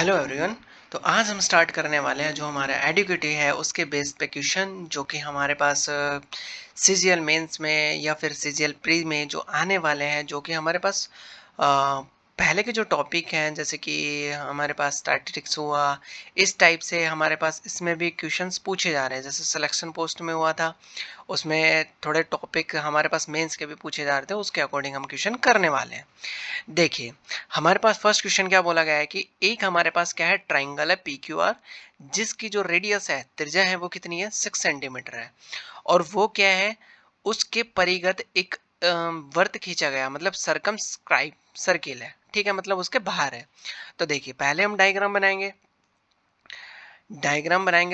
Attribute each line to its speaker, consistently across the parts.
Speaker 1: Hello everyone. तो आज हम स्टार्ट करने वाले हैं जो हमारा एडुकेटी है उसके बेस पे क्वेश्चन जो कि हमारे पास सीजीएल मेंस में या फिर सीजीएल प्री में जो आने वाले हैं, जो कि हमारे पास पहले के जो टॉपिक हैं जैसे कि हमारे पास स्टैटिस्टिक्स हुआ, इस टाइप से हमारे पास इसमें भी क्वेश्चंस पूछे जा रहे हैं। जैसे सिलेक्शन पोस्ट में हुआ था, उसमें थोड़े टॉपिक हमारे पास मेंस के भी पूछे जा रहे थे, उसके अकॉर्डिंग हम क्वेश्चन करने वाले हैं। देखिए, हमारे पास फर्स्ट क्वेश्चन क्या बोला गया है कि एक हमारे पास क्या है, ट्राइंगल है पी क्यू आर, जिसकी जो रेडियस है, त्रिज्या है, वो कितनी है, 6 सेंटीमीटर है। और वो क्या है, उसके परिगत एक वर्त खींचा गया, मतलब सरकमस्क्राइब सर्किल है, ठीक है, मतलब उसके बाहर है। तो देखिए, पहले हम डायग्राम बनाएंगे।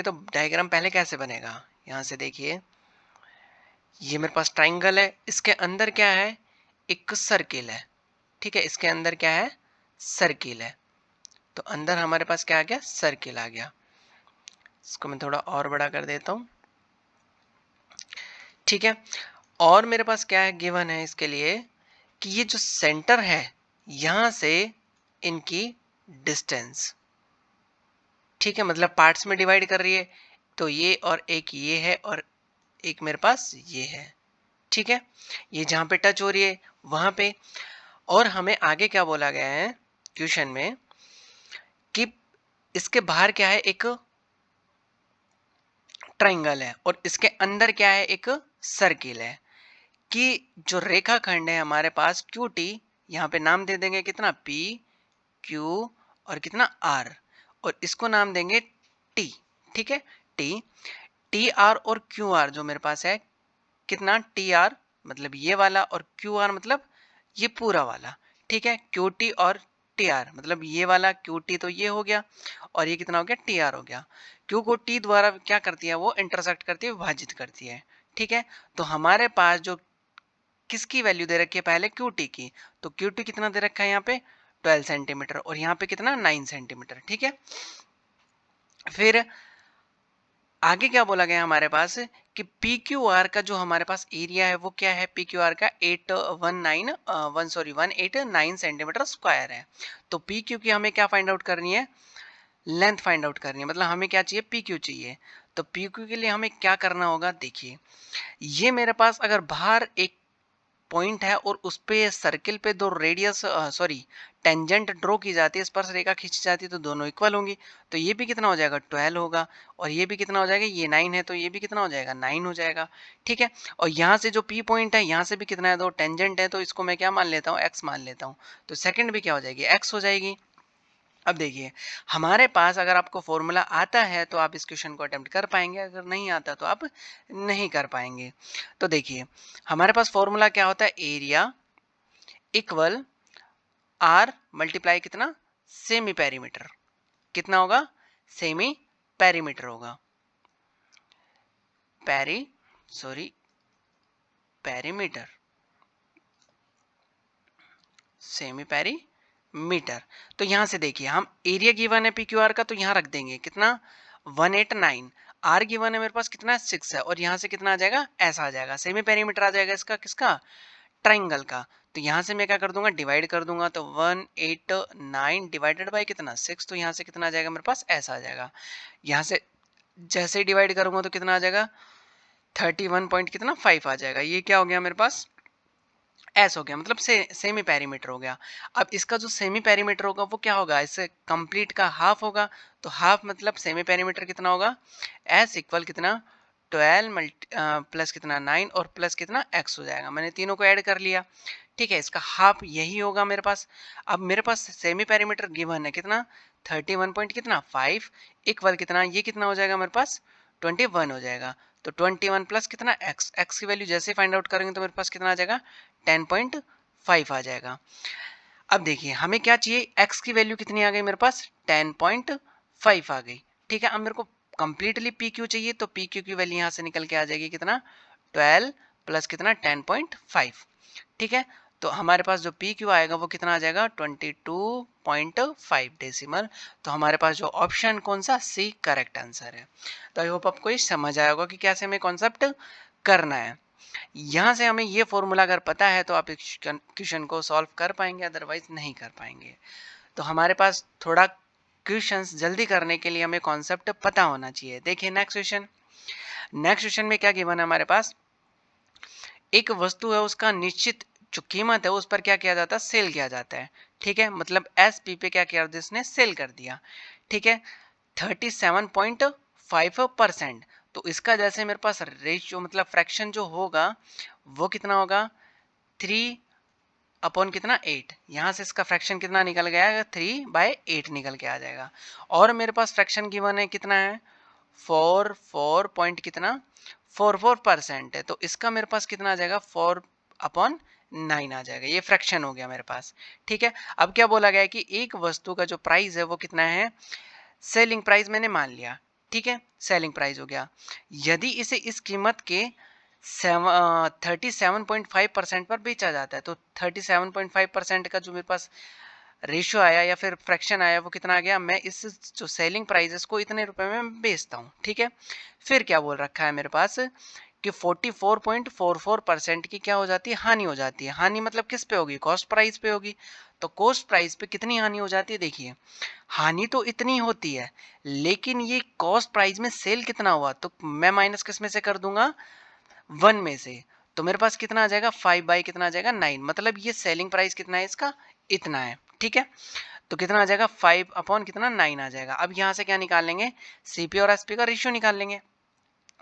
Speaker 1: तो डायग्राम पहले कैसे बनेगा, यहाँ से देखिए, ये मेरे पास ट्राइंगल है, इसके अंदर क्या है, एक सर्किल है, ठीक है, इसके अंदर क्या है, सर्किल है। तो अंदर हमारे पास क्या आ गया, सर्किल आ गया। इसको मैं थोड़ा और बड़ा कर देता हूं, ठीक है। और मेरे पास क्या है, गिवन है इसके लिए कि ये जो सेंटर है, यहां से इनकी डिस्टेंस, ठीक है, मतलब पार्ट्स में डिवाइड कर रही है। तो ये और एक ये है और एक मेरे पास ये है, ठीक है। ये जहां पे टच हो रही है वहां पे। और हमें आगे क्या बोला गया है क्वेश्चन में कि इसके बाहर क्या है, एक ट्राइंगल है और इसके अंदर क्या है, एक सर्किल है। कि जो रेखाखंड है हमारे पास क्यू टी, यहाँ पे नाम दे देंगे कितना, पी क्यू और कितना आर, और इसको नाम देंगे टी, ठीक है। टी टी आर और क्यू आर जो मेरे पास है, कितना, टी आर मतलब ये वाला और क्यू आर मतलब ये पूरा वाला, ठीक है। क्यू टी और टी आर मतलब ये वाला, क्यू टी तो ये हो गया और ये कितना हो गया, टी आर हो गया। क्यू को टी द्वारा क्या करती है, वो इंटरसेक्ट करती है, विभाजित करती है, ठीक है। तो हमारे पास जो किसकी वैल्यू दे रखी है, पहले क्यू टी की, तो क्यू टी कितना दे रखा है यहाँ पे, 12 सेंटीमीटर, और यहाँ पे कितना, 9 सेंटीमीटर, ठीक है। फिर आगे क्या बोला गया हमारे पास कि पी क्यू आर का जो हमारे पास एरिया है वो क्या है, पी क्यू आर का 189 सेंटीमीटर स्क्वायर है। तो पी क्यू की हमें क्या फाइंड आउट करनी है, लेंथ फाइंड आउट करनी है, मतलब हमें क्या चाहिए, पी क्यू चाहिए। तो पी क्यू के लिए हमें क्या करना होगा, देखिए, ये मेरे पास अगर बाहर एक पॉइंट है और उस पे सर्किल पे दो रेडियस सॉरी टेंजेंट ड्रॉ की जाती है, स्पर्श रेखा खींची जाती है, तो दोनों इक्वल होंगी। तो ये भी कितना हो जाएगा, 12 होगा, और ये भी कितना हो जाएगा, ये 9 है, तो ये भी कितना हो जाएगा, 9 हो जाएगा, ठीक है। और यहाँ से जो पी पॉइंट है, यहाँ से भी कितना है, दो टेंजेंट है, तो इसको मैं क्या मान लेता हूँ, एक्स मान लेता हूँ। तो सेकंड भी क्या हो जाएगी, एक्स हो जाएगी। अब देखिए, हमारे पास अगर आपको फॉर्मूला आता है तो आप इस क्वेश्चन को अटेम्प्ट कर पाएंगे, अगर नहीं आता तो आप नहीं कर पाएंगे। तो देखिए, हमारे पास फॉर्मूला क्या होता है, एरिया इक्वल आर मल्टीप्लाई कितना, सेमी पेरीमीटर, कितना होगा, सेमी पेरीमीटर होगा, peri sorry perimeter, semi perimeter. तो यहां से देखिए, हम एरिया गिवन है पी क्यू आर का, तो यहां रख देंगे कितना, 189। आर गिवन है मेरे पास कितना, 6 है, और यहां से कितना आ जाएगा, ऐसा आ जाएगा, सेमी पेरीमीटर आ जाएगा इसका, किसका, ट्राइंगल का। तो यहाँ से मैं क्या कर दूंगा, डिवाइड कर दूंगा, तो 189 डिवाइडेड बाय कितना, 6, तो यहाँ से कितना आ जाएगा मेरे पास, ऐसा आ जाएगा। यहाँ से जैसे ही डिवाइड करूंगा तो कितना आ जाएगा, 31 पॉइंट कितना, 5 आ जाएगा। ये क्या हो गया मेरे पास, ऐसा हो गया, मतलब सेमी पेरीमीटर हो गया। अब इसका जो सेमी पेरीमीटर होगा वो क्या होगा, इससे कंप्लीट का हाफ होगा। तो हाफ मतलब सेमी पेरीमीटर कितना होगा, एस इक्वल कितना, 12 मल्टी प्लस कितना 9 और प्लस कितना एक्स हो जाएगा। मैंने तीनों को ऐड कर लिया, ठीक है, इसका हाफ यही होगा मेरे पास। अब मेरे पास सेमी पेरीमीटर गिवन है कितना, 31 पॉइंट कितना 5 इक्वल कितना, ये कितना हो जाएगा मेरे पास, 21 हो जाएगा। तो 21 प्लस कितना एक्स, एक्स की वैल्यू जैसे फाइंड आउट करेंगे तो मेरे पास कितना आ जाएगा, 10.5 आ जाएगा। अब देखिए, हमें क्या चाहिए, x की वैल्यू कितनी आ गई मेरे पास, 10.5 आ गई, ठीक है। अब मेरे को कंप्लीटली पी क्यू चाहिए, तो पी क्यू की वैल्यू यहाँ से निकल के आ जाएगी कितना, 12 प्लस कितना 10.5, ठीक है। तो हमारे पास जो पी क्यू आएगा वो कितना आ जाएगा, 22.5 डेसिमल। तो हमारे पास जो ऑप्शन कौन सा, सी करेक्ट आंसर है। तो आई होप आपको ये समझ आया होगा कि कैसे हमें कॉन्सेप्ट करना है। यहाँ से हमें ये फॉर्मूला अगर पता है तो आप इस क्वेश्चन को सॉल्व कर पाएंगे, अदरवाइज नहीं कर पाएंगे। तो हमारे पास थोड़ा क्वेश्चंस जल्दी करने के लिए हमें कॉन्सेप्ट पता होना चाहिए। देखिए नेक्स्ट क्वेश्चन। नेक्स्ट क्वेश्चन में क्या गिवन है हमारे पास, एक वस्तु है उसका निश्चित जो कीमत है उस पर क्या किया जाता है, सेल किया जाता है। ठीक है, मतलब एसपी पे क्या किया इसने, सेल कर दिया। ठीक है, 37.5%। तो इसका जैसे मेरे पास रेशियो मतलब फ्रैक्शन जो होगा वो कितना होगा, 3 अपॉन कितना 8। यहाँ से इसका फ्रैक्शन कितना निकल गया, 3/8 निकल के आ जाएगा। और मेरे पास फ्रैक्शन गिवन है कितना है, 4 पॉइंट कितना 44% है। तो इसका मेरे पास कितना आ जाएगा, 4/9 आ जाएगा। ये फ्रैक्शन हो गया मेरे पास। ठीक है, अब क्या बोला गया है कि एक वस्तु का जो प्राइस है वो कितना है, सेलिंग प्राइस मैंने मान लिया। ठीक है, सेलिंग प्राइस हो गया। यदि इसे इस कीमत के 37.5% पर बेचा जाता है, तो 37.5% का जो मेरे पास रेशियो आया या फिर फ्रैक्शन आया वो कितना आ गया, मैं इस जो सेलिंग प्राइस है इसको इतने रुपए में बेचता हूँ। ठीक है, फिर क्या बोल रखा है मेरे पास कि 44.44% की क्या हो जाती है, हानि हो जाती है। हानि मतलब किस पे होगी, कॉस्ट प्राइस पे होगी। तो कॉस्ट प्राइस पे कितनी हानि हो जाती है, देखिए हानि तो इतनी होती है, लेकिन ये कॉस्ट प्राइस में सेल कितना हुआ, तो मैं माइनस किस में से कर दूंगा, 1 में से। तो मेरे पास कितना आ जाएगा, 5 कितना आ जाएगा 9। मतलब ये सेलिंग प्राइस कितना है इसका, इतना है। ठीक है, तो कितना आ जाएगा, 5 अपॉन कितना 9 आ जाएगा। अब यहाँ से क्या निकाल लेंगे, सीपी और एसपी का रेशियो निकाल लेंगे।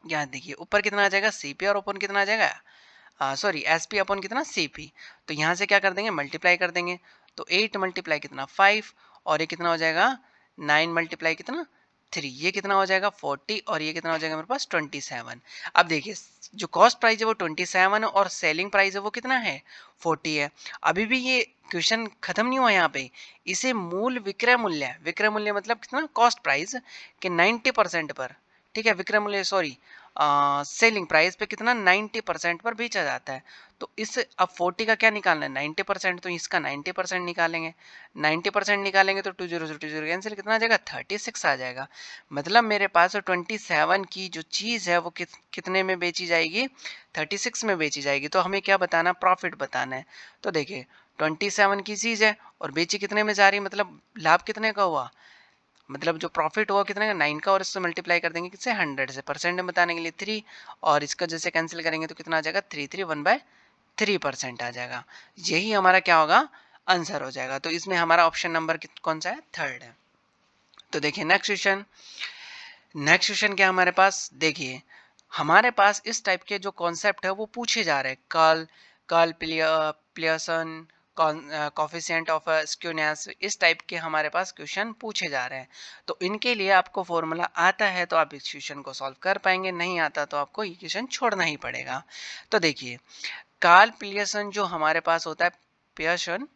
Speaker 1: यहाँ देखिए ऊपर कितना आ जाएगा, सीपी और अपन कितना आ जाएगा, सॉरी एसपी अपन कितना सीपी। तो यहाँ से क्या कर देंगे, मल्टीप्लाई कर देंगे। तो 8 मल्टीप्लाई कितना 5, और ये कितना हो जाएगा 9 मल्टीप्लाई कितना 3, ये कितना हो जाएगा 40, और ये कितना हो जाएगा मेरे पास 27। अब देखिए जो कॉस्ट प्राइस है वो 27 है और सेलिंग प्राइस है वो कितना है 40 है। अभी भी ये क्वेश्चन खत्म नहीं हुआ यहाँ पे, इसे मूल विक्रय मूल्य, विक्रय मूल्य मतलब कितना, कॉस्ट प्राइस के 90% पर, ठीक है, विक्रय मूल्य सॉरी सेलिंग प्राइस पे कितना 90% पर बेचा जाता है। तो इस अब 40 का क्या निकालना है 90%, तो इसका 90% निकालेंगे। 90% निकालेंगे तो 2 0 2 0 कैंसिल, कितना आ जाएगा 36 आ जाएगा। मतलब मेरे पास 27 की जो चीज़ है वो कितने में बेची जाएगी, 36 में बेची जाएगी। तो हमें क्या बताना, प्रॉफिट बताना है। तो देखिए 27 की चीज़ है और बेची कितने में जा रही है, मतलब लाभ कितने का हुआ, मतलब जो प्रॉफिट हुआ कितने का 9 का, और इससे मल्टीप्लाई कर देंगे किससे 100 से, परसेंट में बताने के लिए 3, और इसका जैसे कैंसिल करेंगे तो कितना आ जाएगा 331/3% आ जाएगा। यही हमारा क्या होगा, आंसर हो जाएगा। तो इसमें हमारा ऑप्शन नंबर कौन सा है, 3rd है। तो देखिए नेक्स्ट क्वेश्चन। नेक्स्ट क्वेश्चन क्या हमारे पास, देखिए हमारे पास इस टाइप के जो कॉन्सेप्ट है वो पूछे जा रहे हैं, Karl Pearson, coefficient of skewness, इस टाइप के हमारे पास क्वेश्चन पूछे जा रहे हैं। तो इनके लिए आपको फॉर्मूला आता है तो आप इस क्वेश्चन को सॉल्व कर पाएंगे, नहीं आता तो आपको ये क्वेश्चन छोड़ना ही पड़ेगा। तो देखिए कार्ल पियर्सन जो हमारे पास होता है, पियर्सन,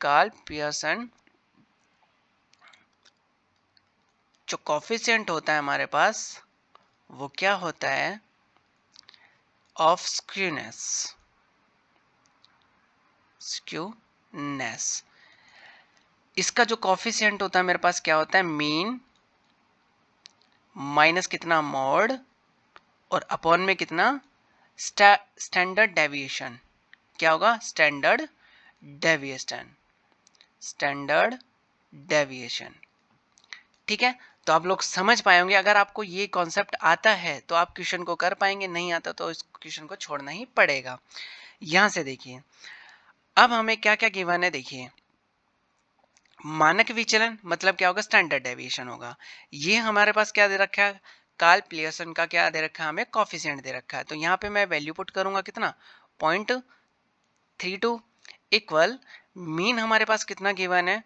Speaker 1: कार्ल पियर्सन जो कोफिशिएंट होता है हमारे पास वो क्या होता है, ऑफ स्क्यूनेस, इसका जो कोफिशिएंट होता है मेरे पास क्या होता है, मीन माइनस कितना मॉड और अपॉन में कितना स्टैंडर्ड डेविएशन, क्या होगा स्टैंडर्ड डेविएशन, स्टैंडर्ड डेविएशन। ठीक है, तो आप लोग समझ पाए होंगे। अगर आपको ये कॉन्सेप्ट आता है तो आप क्वेश्चन को कर पाएंगे, नहीं आता तो इस क्वेश्चन को छोड़ना ही पड़ेगा। यहां से देखिए अब हमें क्या क्या गिवन है, देखिए मानक विचलन मतलब क्या होगा, स्टैंडर्ड डेविएशन होगा। ये हमारे पास क्या दे रखा है, कार्ल पियर्सन का क्या दे रखा है, हमें कोफिशिएंट दे रखा है। तो यहाँ पे मैं वैल्यू पुट करूंगा कितना 0.32 इक्वल मीन हमारे पास कितना गिवन है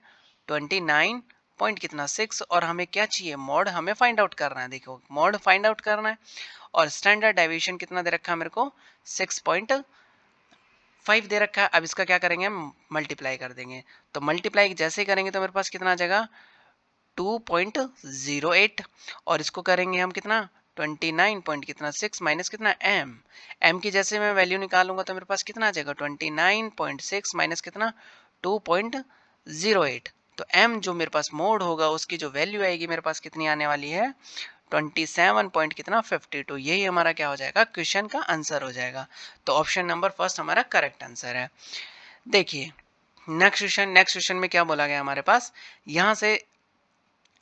Speaker 1: 29 पॉइंट कितना 6, और हमें क्या चाहिए, मॉड हमें फाइंड आउट करना है। देखो मॉड फाइंड आउट करना है और स्टैंडर्ड डेविएशन कितना दे रखा है मेरे को 6.5 दे रखा है। अब इसका क्या करेंगे, हम मल्टीप्लाई कर देंगे। तो मल्टीप्लाई जैसे ही करेंगे तो मेरे पास कितना आ जाएगा 2.08, और इसको करेंगे हम कितना 29 पॉइंट कितना 6 माइनस कितना एम की जैसे मैं वैल्यू निकालूंगा तो मेरे पास कितना आ जाएगा 29.6 माइनस कितना 2.08। तो m जो मेरे पास मोड होगा उसकी जो वैल्यू आएगी मेरे पास कितनी आने वाली है 27 पॉइंट कितना 52। यही हमारा क्या हो जाएगा, क्वेश्चन का आंसर हो जाएगा। तो ऑप्शन नंबर फर्स्ट हमारा करेक्ट आंसर है। देखिए नेक्स्ट क्वेश्चन में क्या बोला गया हमारे पास, यहाँ से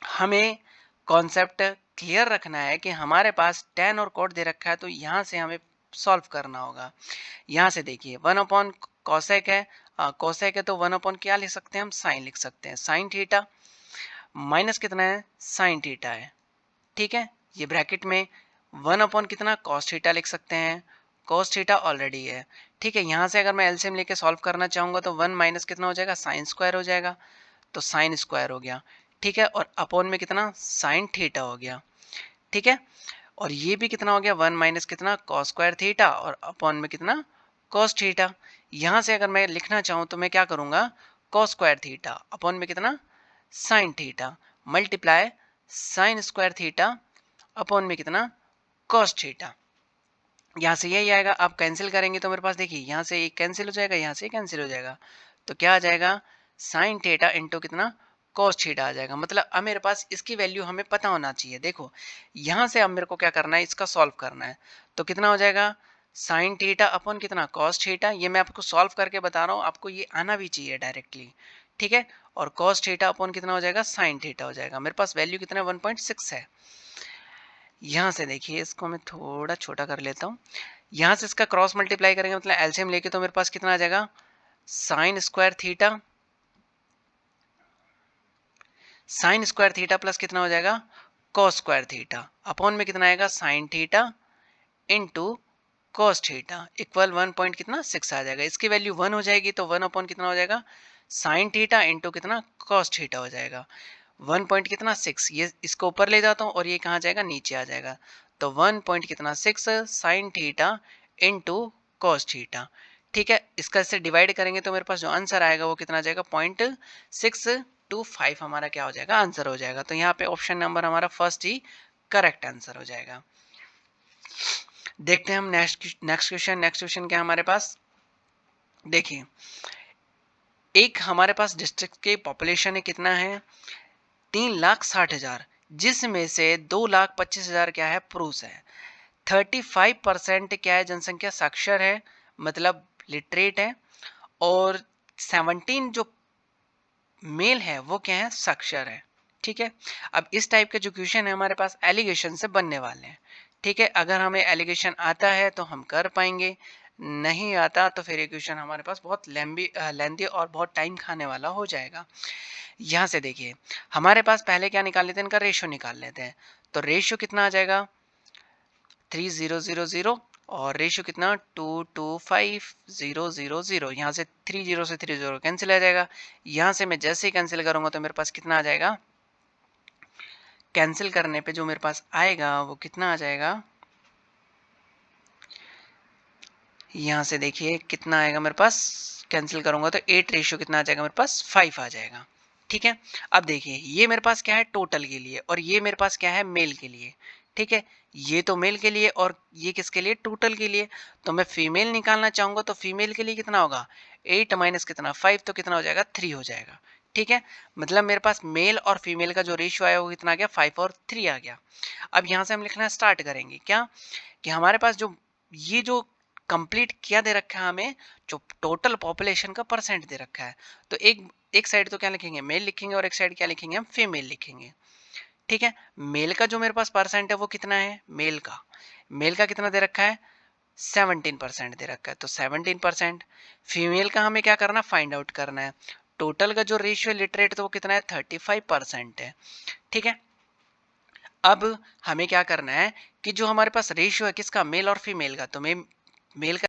Speaker 1: हमें कॉन्सेप्ट क्लियर रखना है कि हमारे पास tan और cot दे रखा है, तो यहाँ से हमें सॉल्व करना होगा। यहाँ से देखिए 1 कॉसेक है, कोसेक है, तो 1 क्या लिख सकते हैं हम, साइन लिख सकते हैं। साइन थीटा माइनस कितना है, साइन थीटा है, ठीक है। ये ब्रैकेट में 1 कितना, कॉस थीटा लिख सकते हैं। कॉस थीटा ऑलरेडी है, ठीक है। यहाँ से अगर मैं एलसीएम लेके सॉल्व करना चाहूँगा तो 1 माइनस कितना हो जाएगा, साइन स्क्वायर हो जाएगा, तो साइन स्क्वायर हो गया, ठीक है। और अपॉन में कितना, साइन थीटा हो गया, ठीक है। और ये भी कितना हो गया, 1 माइनस कितना, कॉस स्क्वायर थीटा, और अपॉन में कितना, कॉस थीटा। यहाँ से अगर मैं लिखना चाहूँ तो मैं क्या करूँगा, कॉस स्क्वायर थीटा अपॉन में कितना, sine theta, multiply sine square theta upon में कितना, कॉस थीटा। यहाँ से यही आएगा, आप कैंसिल करेंगे तो मेरे पास देखिए यहाँ से एक कैंसिल हो जाएगा, यहाँ से कैंसिल हो जाएगा, तो क्या आ जाएगा, साइन थीटा इंटू कितना, कॉस थीटा आ जाएगा। मतलब अब मेरे पास इसकी वैल्यू हमें पता होना चाहिए। देखो यहाँ से अब मेरे को क्या करना है, इसका सॉल्व करना है, तो कितना हो जाएगा, साइन थीटा अपॉन कितना, कॉस थीटा। ये मैं आपको सॉल्व करके बता रहा हूँ, आपको ये आना भी चाहिए डायरेक्टली, ठीक है। और कॉस थीटा अपॉन कितना हो जाएगा, साइन थीटा हो जाएगा। मेरे पास वैल्यू कितना 1.6 है। यहाँ से देखिए इसको मैं थोड़ा छोटा कर लेता हूँ। यहाँ से इसका क्रॉस मल्टीप्लाई करेंगे, मतलब एलसीएम लेके, तो मेरे पास कितना आ जाएगा, sine square theta, sine square theta plus कितना हो जाएगा, कॉस स्क्वायर थीटा अपॉन में कितना आएगा, sine theta into cos theta equal 1 point कितना 6 आ जाएगा। इसकी वैल्यू 1 हो जाएगी तो 1 अपॉन कितना हो जाएगा, साइन थीटा इंटू कितना, कॉस थीटा हो जाएगा। 1 पॉइंट कितना 6, ये इसको ऊपर ले जाता हूँ और ये कहाँ जाएगा, नीचे आ जाएगा। तो 1 पॉइंट कितना 6 sine theta into cos theta, ठीक है। इसका इससे डिवाइड करेंगे तो मेरे पास जो आंसर आएगा वो कितना आ जाएगा, 0.625 हमारा क्या हो जाएगा, आंसर हो जाएगा। तो यहाँ पे ऑप्शन नंबर हमारा फर्स्ट ही करेक्ट आंसर हो जाएगा। देखते हैं हम नेक्स्ट क्वेश्चन क्या हमारे पास। देखिए एक हमारे पास डिस्ट्रिक्ट के पॉपुलेशन है कितना है, 3,60,000, जिसमें से 2,25,000 क्या है, पुरुष है। 35% क्या है, जनसंख्या साक्षर है, मतलब लिटरेट है। और 17 जो मेल है वो क्या है, साक्षर है, ठीक है। अब इस टाइप के जो क्वेश्चन है हमारे पास एलिगेशन से बनने वाले हैं, ठीक है। अगर हमें एलिगेशन आता है तो हम कर पाएंगे, नहीं आता तो फिर ये क्वेश्चन हमारे पास बहुत लेंदी और बहुत टाइम खाने वाला हो जाएगा। यहाँ से देखिए हमारे पास पहले क्या निकाल लेते हैं, इनका रेशियो निकाल लेते हैं। तो रेशियो कितना आ जाएगा, 3000 और रेशियो कितना 225,000। यहाँ से 30 से 30 कैंसिल आ जाएगा। यहाँ से मैं जैसे ही कैंसिल करूंगा तो मेरे पास कितना आ जाएगा, कैंसिल करने पे जो मेरे पास आएगा वो कितना आ जाएगा, यहाँ से देखिए कितना आएगा मेरे पास, कैंसिल करूंगा तो 8 रेशियो कितना आ जाएगा मेरे पास, 5 आ जाएगा, ठीक है। अब देखिए ये मेरे पास क्या है, टोटल के लिए, और ये मेरे पास क्या है, मेल के लिए, ठीक है। ये तो मेल के लिए और ये किसके लिए, टोटल के लिए। तो मैं फीमेल निकालना चाहूंगा तो फीमेल के लिए कितना होगा, 8 माइनस कितना 5, तो कितना हो जाएगा, 3 हो जाएगा, ठीक है। मतलब मेरे पास मेल और फीमेल का जो रेशियो आया वो कितना आ गया, 5 और 3 आ गया। अब यहाँ से हम लिखना स्टार्ट करेंगे क्या, कि हमारे पास जो ये जो कंप्लीट क्या दे रखा है हमें, जो टोटल पॉपुलेशन का परसेंट दे रखा है। तो एक एक साइड तो क्या लिखेंगे, मेल लिखेंगे, और एक साइड क्या लिखेंगे, हम फीमेल लिखेंगे, ठीक है। मेल का जो मेरे पास परसेंट है वो कितना है, मेल का कितना दे रखा है, 17% दे रखा है, तो 17%। फीमेल का हमें क्या करना, फाइंड आउट करना है। टोटल का जो रेशियो लिटरेट तो वो कितना है, 35% है, ठीक है। अब हमें क्या करना है कि जो हमारे पास रेशियो है किसका, मेल और फीमेल का, तो मैं मेल का